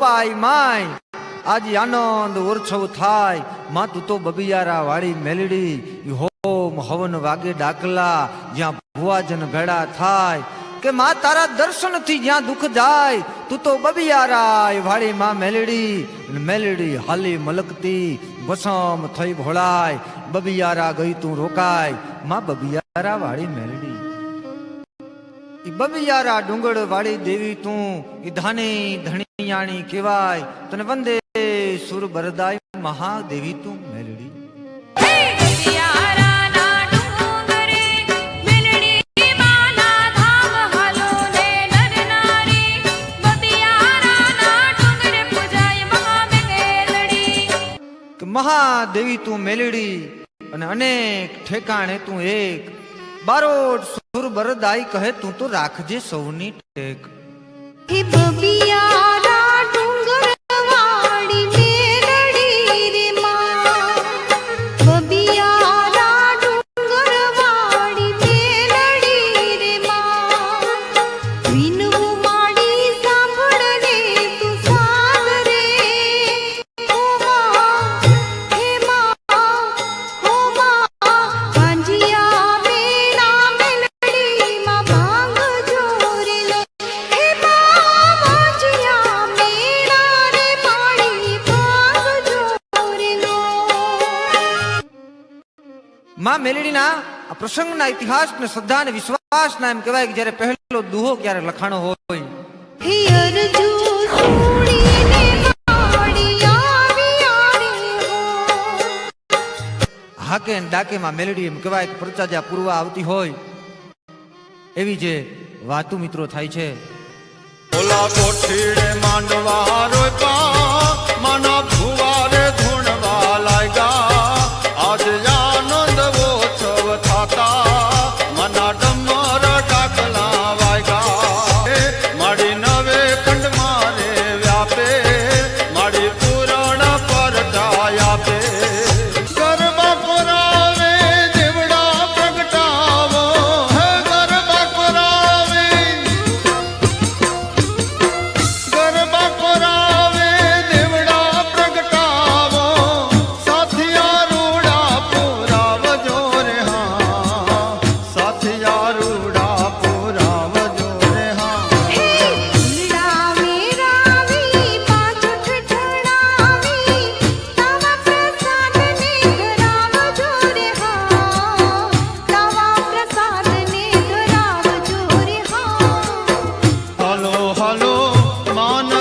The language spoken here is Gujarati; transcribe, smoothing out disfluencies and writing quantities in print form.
રોપાય માય આજ આનંદ ઉત્સવ થાય માં તું તો બબિયારા વાળી મેલડી હોમ હવન વાગે ડાકલા જ્યાં ભુવાજન ભેડા થાય કે માં તારા દર્શન થી જ્યાં દુઃખ જાય તું તો બબિયારા વાળી માં મેલડી મેલડી હાલી મલકતી વસમ થઈ ભોળાય બબિયારા ગઈ તું રોકાય માં બબિયારા વાળી મેલડી બબિયારા ડુંગર વાળી દેવી તું ઈ ધાની ધણિયાણી કહેવાય તને વંદે સુર બરદાય મહાદેવી તું મેલડી મહાદેવી તું મેલડી અને અનેક ઠેકાણે તું એક બારોટ સુર બરદાઈ કહે તું તો રાખજે સૌની ટેક હે બબિયારા ડુંગર વાળી મેલડી રે માં બબિયારા ડુંગર વાળી મેલડી રે માં વિનવું માડી સાંભળ રે તું સાદ રે ઓ માં હે માં હો માં કાંજિયા મેણા મેલડી માં ભાંગ જોરે લો હે માં કાંજિયા મેણા રે માડી ભાંગ જોરે લો માં મેલડીના આ પ્રસંગના ઇતિહાસ ને શ્રદ્ધા અને વિશ્વાસ ના એમ કહેવાય કે જ્યારે પહેલો દુહો ક્યારે લખાણો હોય હે અરજુ સુણીને માડી આવી આરી હો હાકે ને ડાકે માં મેલડી એમ કહેવાય કે પ્રજા જ્યાં પૂર્વા આવતી હોય એવી જે વાતું મિત્રો થાય છે ઓલા કોઠીડે માંડવા રોપા મના ભુવારે ધૂણવા લાગ્યા આજ આનંદ ઉત્સવ થાતા મના ડમર ડાકલા વાગ્યા માડી નવે ખંડ મારે વ્યાપે માડી પૂરણ પર આપે ગરબા કરાવે દેવડા પ્રગટાવો હે ગરબા કરાવે ગરબા કરાવે દેવડા પ્રગટાવો સાથિયા રૂડા પુરાવજો રે હા સાથિયા રૂડા પુરાવજો રે હા હે લીલા મેરાવી પાંચ ઠઠણાવી તાવા પ્રસાદને ધરાવજો રે હા તાવા પ્રસાદને ધરાવજો રે હા હાલો હાલો માન